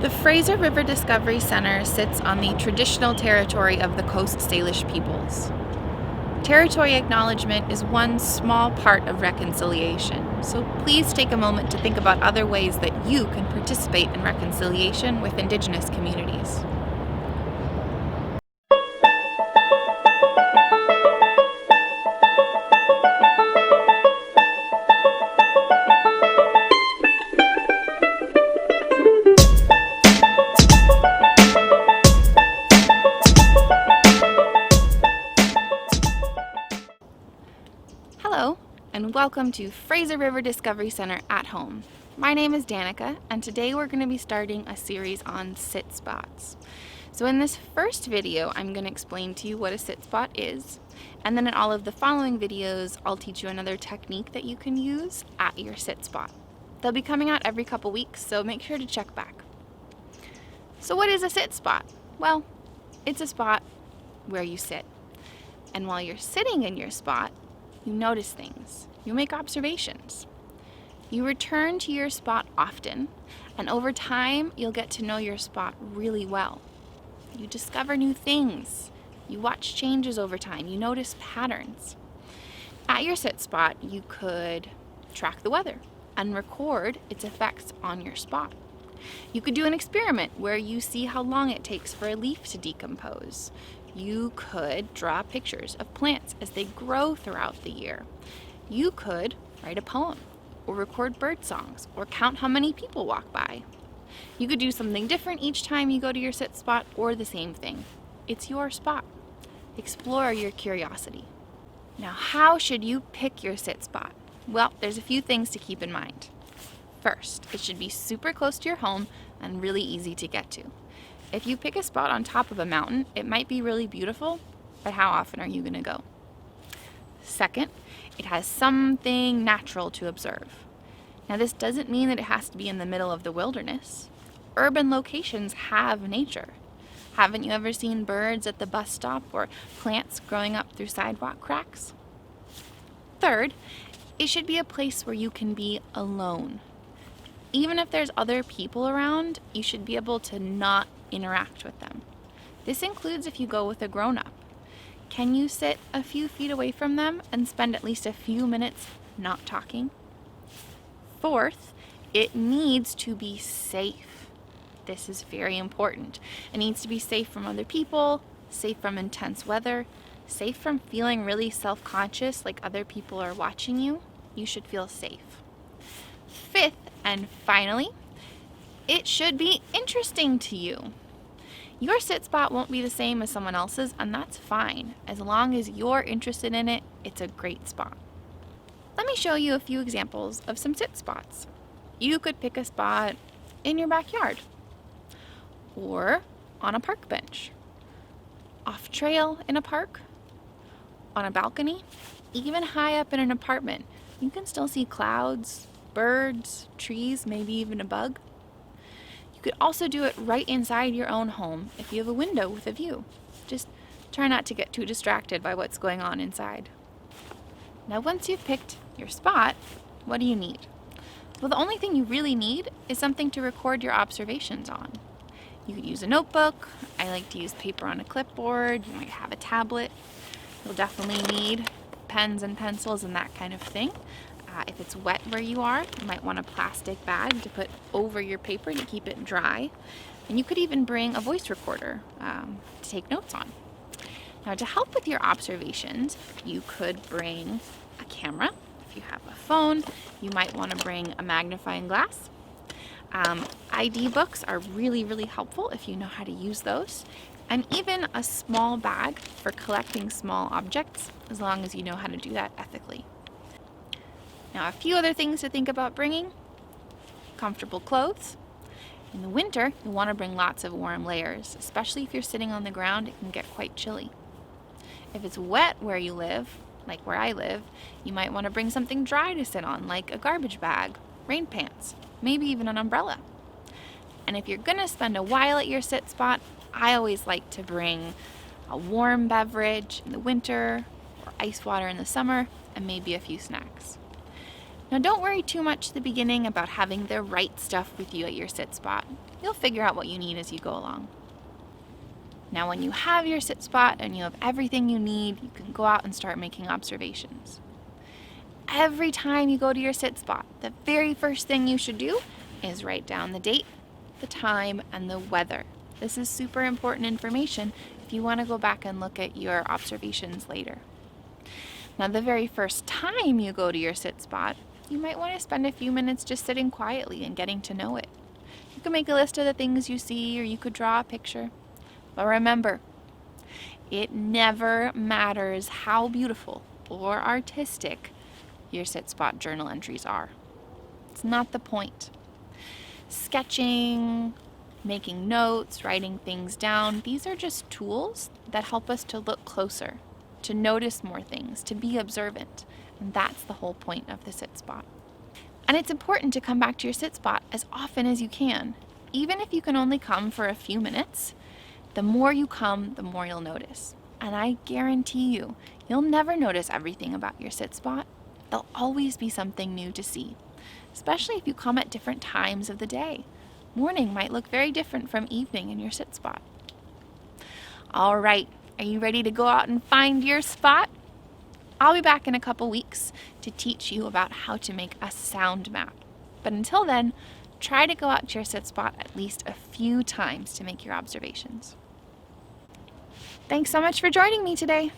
The Fraser River Discovery Center sits on the traditional territory of the Coast Salish peoples. Territory acknowledgement is one small part of reconciliation, so please take a moment to think about other ways that you can participate in reconciliation with Indigenous communities. Hello, and welcome to Fraser River Discovery Center at Home. My name is Danika, and today we're going to be starting a series on sit spots. So in this first video, I'm going to explain to you what a sit spot is, and then in all of the following videos, I'll teach you another technique that you can use at your sit spot. They'll be coming out every couple weeks, so make sure to check back. So what is a sit spot? Well, it's a spot where you sit. And while you're sitting in your spot, you notice things. You make observations. You return to your spot often, and over time, you'll get to know your spot really well. You discover new things. You watch changes over time. You notice patterns. At your sit spot, you could track the weather and record its effects on your spot. You could do an experiment where you see how long it takes for a leaf to decompose. You could draw pictures of plants as they grow throughout the year. You could write a poem, or record bird songs, or count how many people walk by. You could do something different each time you go to your sit spot, or the same thing. It's your spot. Explore your curiosity. Now, how should you pick your sit spot? Well, there's a few things to keep in mind. First, it should be super close to your home and really easy to get to. If you pick a spot on top of a mountain, it might be really beautiful, but how often are you going to go? Second, it has something natural to observe. Now, this doesn't mean that it has to be in the middle of the wilderness. Urban locations have nature. Haven't you ever seen birds at the bus stop or plants growing up through sidewalk cracks? Third, it should be a place where you can be alone. Even if there's other people around, you should be able to not interact with them. This includes if you go with a grown-up. Can you sit a few feet away from them and spend at least a few minutes not talking? Fourth, it needs to be safe. This is very important. It needs to be safe from other people, safe from intense weather, safe from feeling really self-conscious like other people are watching you. You should feel safe. Fifth, and finally, it should be interesting to you. Your sit spot won't be the same as someone else's, and that's fine. As long as you're interested in it, it's a great spot. Let me show you a few examples of some sit spots. You could pick a spot in your backyard, or on a park bench, off trail in a park, on a balcony, even high up in an apartment. You can still see clouds, birds, trees, maybe even a bug. You could also do it right inside your own home if you have a window with a view. Just try not to get too distracted by what's going on inside. Now, once you've picked your spot, what do you need? Well, the only thing you really need is something to record your observations on. You could use a notebook. I like to use paper on a clipboard. You might have a tablet. You'll definitely need pens and pencils and that kind of thing. If it's wet where you are, you might want a plastic bag to put over your paper to keep it dry. And you could even bring a voice recorder to take notes on. Now, to help with your observations, you could bring a camera. If you have a phone, you might want to bring a magnifying glass. ID books are really, really helpful if you know how to use those. And even a small bag for collecting small objects, as long as you know how to do that ethically. Now, a few other things to think about bringing. Comfortable clothes. In the winter, you'll want to bring lots of warm layers, especially if you're sitting on the ground, it can get quite chilly. If it's wet where you live, like where I live, you might want to bring something dry to sit on, like a garbage bag, rain pants, maybe even an umbrella. And if you're going to spend a while at your sit spot, I always like to bring a warm beverage in the winter, or ice water in the summer, and maybe a few snacks. Now, don't worry too much at the beginning about having the right stuff with you at your sit spot. You'll figure out what you need as you go along. Now, when you have your sit spot and you have everything you need, you can go out and start making observations. Every time you go to your sit spot, the very first thing you should do is write down the date, the time, and the weather. This is super important information if you want to go back and look at your observations later. Now, the very first time you go to your sit spot, you might want to spend a few minutes just sitting quietly and getting to know it. You can make a list of the things you see, or you could draw a picture. But remember, it never matters how beautiful or artistic your sit spot journal entries are. It's not the point. Sketching, making notes, writing things down, these are just tools that help us to look closer, to notice more things, to be observant. And that's the whole point of the sit spot. And it's important to come back to your sit spot as often as you can. Even if you can only come for a few minutes, the more you come, the more you'll notice. And I guarantee you, you'll never notice everything about your sit spot. There'll always be something new to see, especially if you come at different times of the day. Morning might look very different from evening in your sit spot. All right, are you ready to go out and find your spot? I'll be back in a couple weeks to teach you about how to make a sound map. But until then, try to go out to your sit spot at least a few times to make your observations. Thanks so much for joining me today.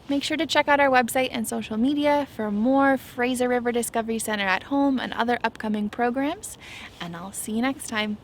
Make sure to check out our website and social media for more Fraser River Discovery Center at Home and other upcoming programs, and I'll see you next time.